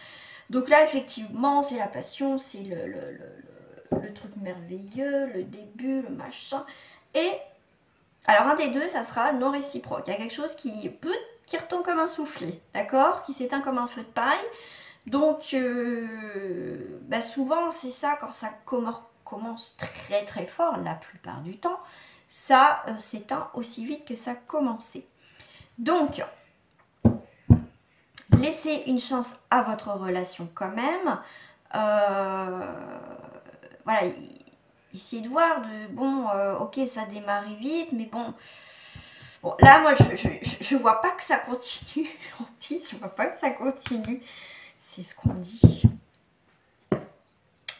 Donc là, effectivement, c'est la passion, c'est le truc merveilleux, le début, le machin. Et alors, un des deux, ça sera non réciproque. Il y a quelque chose qui retombe comme un soufflet, d'accord? Qui s'éteint comme un feu de paille. Donc, souvent, c'est ça, quand ça commence très très fort, la plupart du temps, ça s'éteint aussi vite que ça a commencé. Donc, laissez une chance à votre relation quand même. Voilà, essayez de voir, ok, ça a démarré vite, mais bon, là, moi, je vois pas que ça continue. Je vois pas que ça continue. C'est ce qu'on dit.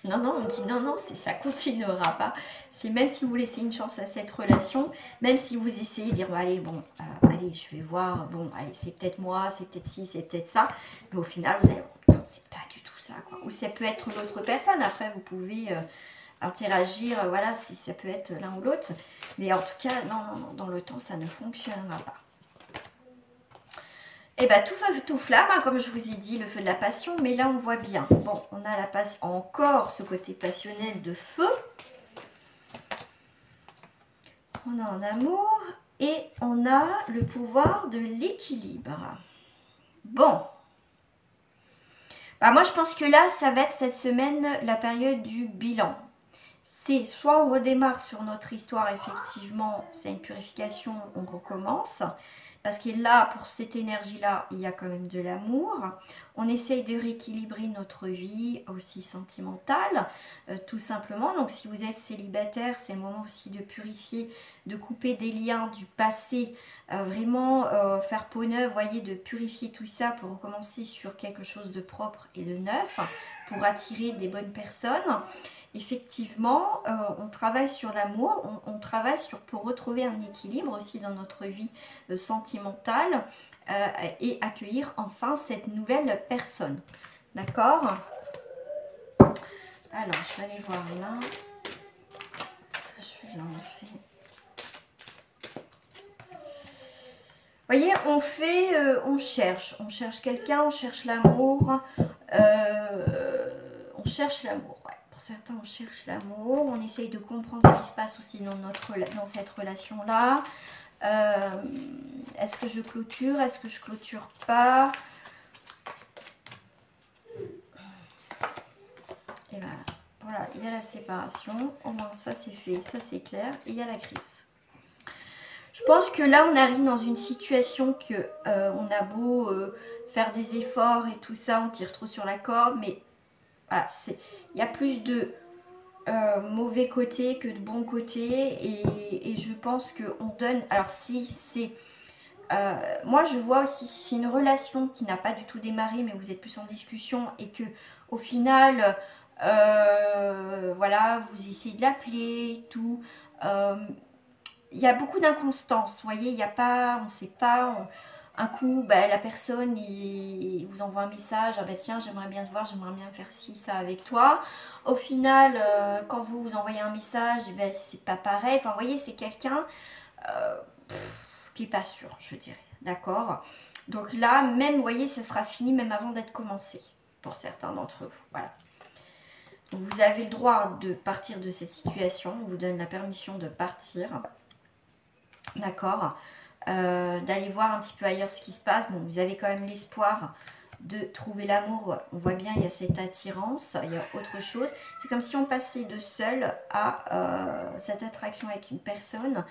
Non, on me dit non, ça continuera pas. C'est même si vous laissez une chance à cette relation, même si vous essayez de dire, allez, allez, je vais voir, allez, c'est peut-être moi, c'est peut-être ci, c'est peut-être ça. Mais au final, vous allez, c'est pas du tout ça, quoi. Ou ça peut être l'autre personne. Après, vous pouvez interagir, voilà, si ça peut être l'un ou l'autre. Mais en tout cas, non, dans le temps, ça ne fonctionnera pas. Et bien, tout feu, tout flamme, hein, comme je vous ai dit, le feu de la passion. Mais là, on voit bien. Bon, on a la passion, encore ce côté passionnel de feu. On a un amour et on a le pouvoir de l'équilibre. Bon. Moi, je pense que là, ça va être cette semaine la période du bilan. C'est soit on redémarre sur notre histoire, effectivement, c'est une purification, on recommence. Parce que là, pour cette énergie-là, il y a quand même de l'amour. On essaye de rééquilibrer notre vie aussi sentimentale, tout simplement. Donc, si vous êtes célibataire, c'est le moment aussi de purifier, de couper des liens du passé, vraiment faire peau neuve, voyez, de purifier tout ça pour recommencer sur quelque chose de propre et de neuf, pour attirer des bonnes personnes. Effectivement, on travaille sur l'amour, on travaille pour retrouver un équilibre aussi dans notre vie sentimentale et accueillir enfin cette nouvelle personne. D'accord? Alors, je vais aller voir là. Je vais l'enlever. Vous voyez, on cherche quelqu'un, on cherche l'amour, on cherche l'amour. Ouais. Pour certains, on cherche l'amour, on essaye de comprendre ce qui se passe aussi dans cette relation-là. Est-ce que je clôture? Est-ce que je clôture pas? Et voilà, il y a la séparation. Au moins, ça c'est fait, ça c'est clair. Et il y a la crise. Je pense que là, on arrive dans une situation que on a beau faire des efforts et tout ça, on tire trop sur la corde, mais voilà, il y a plus de mauvais côté que de bons côtés, et je pense qu'on donne. Alors si c'est moi je vois aussi si c'est une relation qui n'a pas du tout démarré, mais vous êtes plus en discussion et que au final voilà, vous essayez de l'appeler, tout. Il y a beaucoup d'inconstance, vous voyez, il n'y a pas, on ne sait pas, un coup, la personne, il vous envoie un message, ah tiens, j'aimerais bien te voir, j'aimerais bien faire ci, ça avec toi. Au final, quand vous envoyez un message, c'est pas pareil, enfin, vous voyez, c'est quelqu'un qui n'est pas sûr, je dirais, d'accord? Donc là, même, vous voyez, ça sera fini même avant d'être commencé, pour certains d'entre vous, voilà. Donc, vous avez le droit de partir de cette situation, on vous donne la permission de partir. d'accord, d'aller voir un petit peu ailleurs ce qui se passe. Bon, vous avez quand même l'espoir de trouver l'amour. On voit bien, il y a cette attirance, il y a autre chose. C'est comme si on passait de seul à cette attraction avec une personne,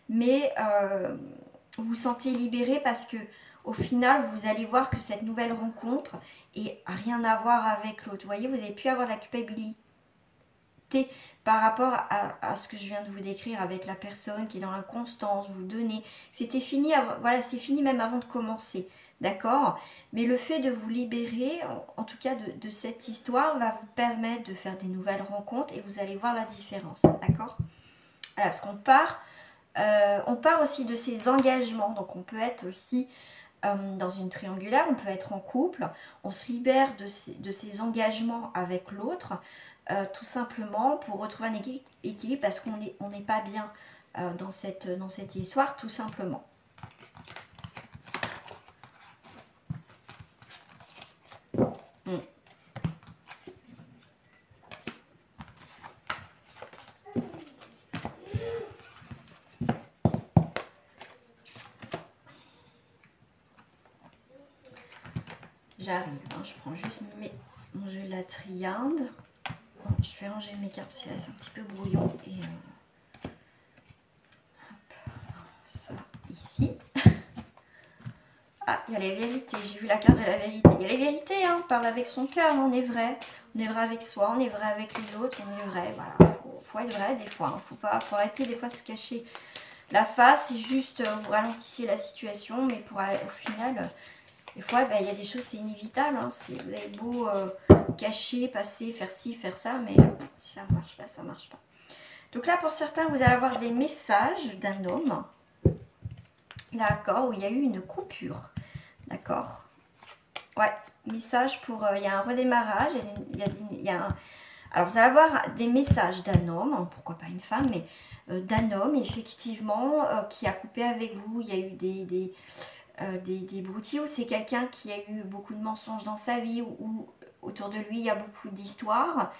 mais vous vous sentez libéré parce que au final, vous allez voir que cette nouvelle rencontre n'a rien à voir avec l'autre. Vous voyez, vous avez pu avoir la culpabilité par rapport à ce que je viens de vous décrire avec la personne qui est dans l'inconstance, vous donnez. C'était fini, voilà, c'est fini même avant de commencer, d'accord? Mais le fait de vous libérer, en tout cas de cette histoire, va vous permettre de faire des nouvelles rencontres et vous allez voir la différence, d'accord? Voilà, parce qu'on part aussi de ses engagements, donc on peut être aussi dans une triangulaire, on peut être en couple, on se libère de ses engagements avec l'autre, tout simplement pour retrouver un équilibre parce qu'on n'est pas bien dans cette histoire, tout simplement. J'arrive, hein, je prends juste mon jeu de la triade. Bon, je vais ranger mes cartes parce que là c'est un petit peu brouillon. Et hop, ça ici. Ah, il y a les vérités, j'ai vu la carte de la vérité. Il y a les vérités, hein, on parle avec son cœur, on est vrai. On est vrai avec soi, on est vrai avec les autres, on est vrai. Voilà, faut être vrai des fois. Hein, faut arrêter des fois de se cacher la face. C'est juste, vous ralentissez la situation, mais au final... Des fois, il y a des choses, c'est inévitable. Hein. Vous avez beau cacher, passer, faire ci, faire ça, mais si ça ne marche pas, ça ne marche pas. Donc là, pour certains, vous allez avoir des messages d'un homme. D'accord, où il y a eu une coupure. D'accord. Ouais, message pour... il y a un redémarrage. Alors, vous allez avoir des messages d'un homme, pourquoi pas une femme, mais d'un homme, effectivement, qui a coupé avec vous. Il y a eu des broutilles, ou c'est quelqu'un qui a eu beaucoup de mensonges dans sa vie, ou autour de lui il y a beaucoup d'histoires.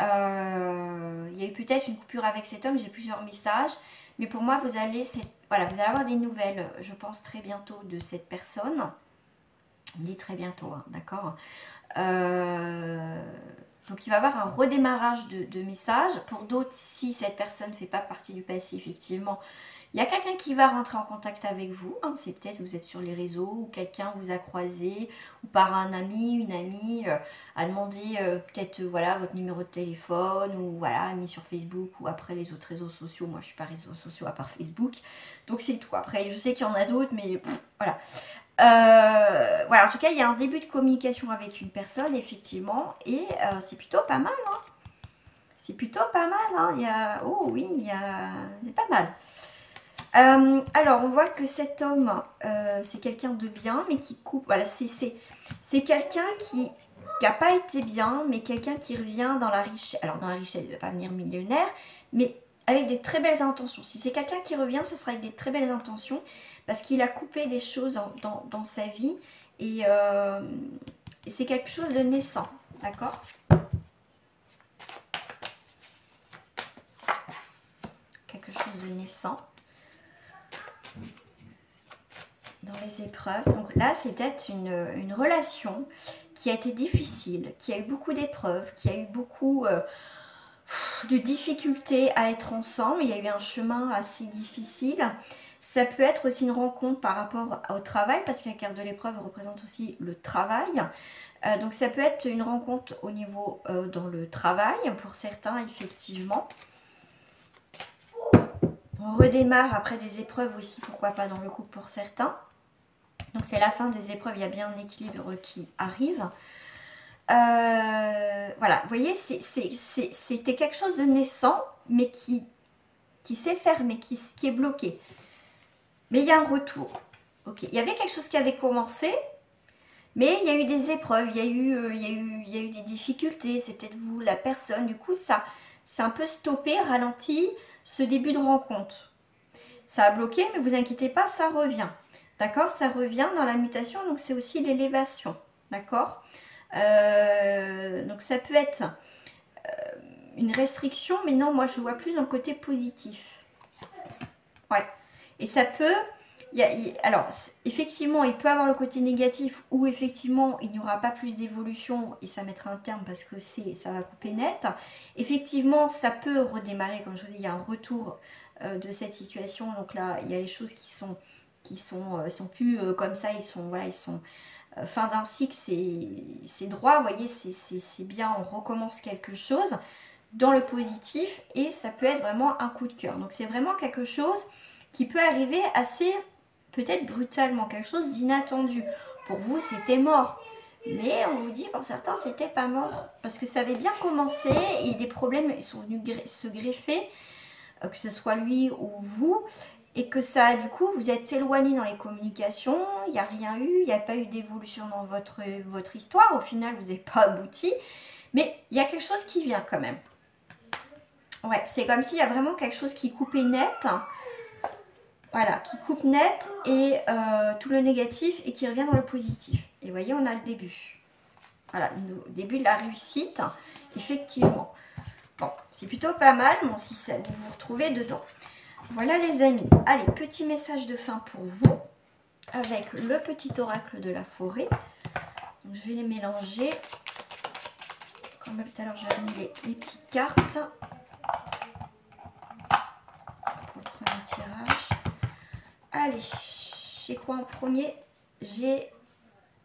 Il y a eu peut-être une coupure avec cet homme, j'ai plusieurs messages, mais pour moi vous allez avoir des nouvelles, je pense très bientôt, de cette personne. On dit très bientôt, hein, d'accord. Donc il va y avoir un redémarrage de messages. Pour d'autres, si cette personne ne fait pas partie du passé, effectivement, il y a quelqu'un qui va rentrer en contact avec vous. Hein, c'est peut-être vous êtes sur les réseaux, ou quelqu'un vous a croisé, ou par un ami, une amie, a demandé peut-être voilà, votre numéro de téléphone, ou voilà, mis sur Facebook, ou après les autres réseaux sociaux. Moi, je ne suis pas réseaux sociaux à part Facebook. Donc c'est tout. Après, je sais qu'il y en a d'autres, mais voilà. Voilà, en tout cas, il y a un début de communication avec une personne, effectivement, et c'est plutôt pas mal. Hein. C'est plutôt pas mal. Hein. Oh oui, c'est pas mal. Alors, on voit que cet homme, c'est quelqu'un de bien, mais qui coupe. Voilà, c'est quelqu'un qui n'a pas été bien, mais quelqu'un qui revient dans la richesse. Alors, dans la richesse, il ne va pas venir millionnaire, mais avec des très belles intentions. Si c'est quelqu'un qui revient, ce sera avec des très belles intentions, parce qu'il a coupé des choses dans sa vie, et c'est quelque chose de naissant, d'accord ? Quelque chose de naissant. Dans les épreuves. Donc là, c'est peut-être une relation qui a été difficile, qui a eu beaucoup d'épreuves, qui a eu beaucoup de difficultés à être ensemble. Il y a eu un chemin assez difficile. Ça peut être aussi une rencontre par rapport au travail, parce que la carte de l'épreuve représente aussi le travail. Donc ça peut être une rencontre au niveau dans le travail, pour certains, effectivement. On redémarre après des épreuves aussi, pourquoi pas dans le couple pour certains. Donc c'est la fin des épreuves, il y a bien un équilibre qui arrive. Voilà, vous voyez, c'était quelque chose de naissant, mais qui s'est fermé, qui est bloqué. Mais il y a un retour. Ok, il y avait quelque chose qui avait commencé, mais il y a eu des épreuves, il y a eu des difficultés. C'est peut-être vous, la personne. Du coup, ça un peu stoppé, ralenti ce début de rencontre. Ça a bloqué, mais vous inquiétez pas, ça revient. D'accord, ça revient dans la mutation, donc c'est aussi l'élévation. D'accord, donc ça peut être une restriction, mais non, moi je vois plus dans le côté positif. Ouais, Et ça peut... alors, effectivement, il peut avoir le côté négatif où effectivement, il n'y aura pas plus d'évolution et ça mettra un terme parce que ça va couper net. Effectivement, ça peut redémarrer, comme je vous dis, il y a un retour de cette situation. Donc là, il y a des choses qui sont plus comme ça, ils sont fin d'un cycle, c'est droit, vous voyez, c'est bien, on recommence quelque chose dans le positif et ça peut être vraiment un coup de cœur. Donc c'est vraiment quelque chose qui peut arriver assez peut-être brutalement, quelque chose d'inattendu. Pour vous, c'était mort. Mais on vous dit, pour certains, c'était pas mort. Parce que ça avait bien commencé et des problèmes sont venus se greffer, que ce soit lui ou vous. Et que ça, du coup, vous êtes éloigné dans les communications, il n'y a rien eu, il n'y a pas eu d'évolution dans votre histoire. Au final, vous n'avez pas abouti. Mais il y a quelque chose qui vient quand même. Ouais, c'est comme s'il y a vraiment quelque chose qui coupait net. Voilà, qui coupe net et tout le négatif et qui revient dans le positif. Et vous voyez, on a le début. Voilà, le début de la réussite, effectivement. Bon, c'est plutôt pas mal, bon, si ça, vous vous retrouvez dedans. Voilà les amis. Allez, petit message de fin pour vous avec le petit oracle de la forêt. Donc, je vais les mélanger. Comme tout à l'heure, j'avais mis les petites cartes pour le premier tirage. Allez, j'ai quoi en premier? J'ai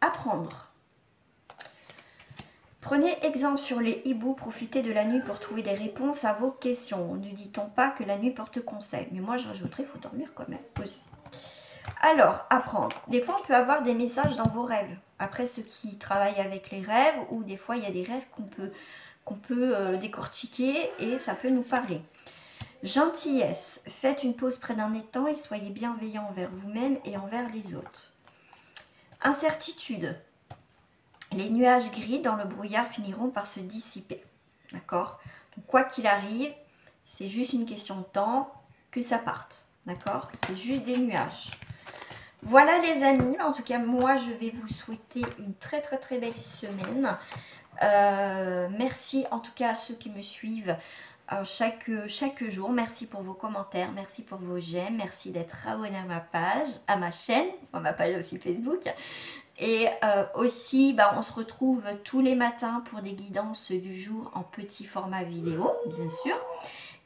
apprendre. Prenez exemple sur les hiboux, profitez de la nuit pour trouver des réponses à vos questions. Ne dit-on pas que la nuit porte conseil? Mais moi, je rajouterais, il faut dormir quand même aussi. Alors, apprendre. Des fois, on peut avoir des messages dans vos rêves. Après, ceux qui travaillent avec les rêves, ou des fois, il y a des rêves qu'on peut décortiquer et ça peut nous parler. Gentillesse. Faites une pause près d'un étang et soyez bienveillant envers vous-même et envers les autres. Incertitude. Les nuages gris dans le brouillard finiront par se dissiper. D'accord? Donc, quoi qu'il arrive, c'est juste une question de temps que ça parte. D'accord? C'est juste des nuages. Voilà les amis. En tout cas, moi, je vais vous souhaiter une très très très belle semaine. Merci en tout cas à ceux qui me suivent chaque jour. Merci pour vos commentaires, merci pour vos j'aime, merci d'être abonné à ma page, à ma chaîne, à ma page aussi Facebook. Et aussi, on se retrouve tous les matins pour des guidances du jour en petit format vidéo, bien sûr.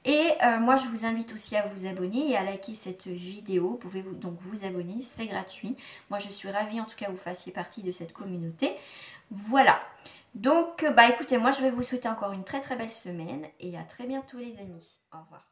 Et moi, je vous invite aussi à vous abonner et à liker cette vidéo. Vous pouvez donc vous abonner, c'est gratuit. Moi, je suis ravie en tout cas que vous fassiez partie de cette communauté. Voilà. Donc, écoutez, moi, je vais vous souhaiter encore une très très belle semaine et à très bientôt les amis. Au revoir.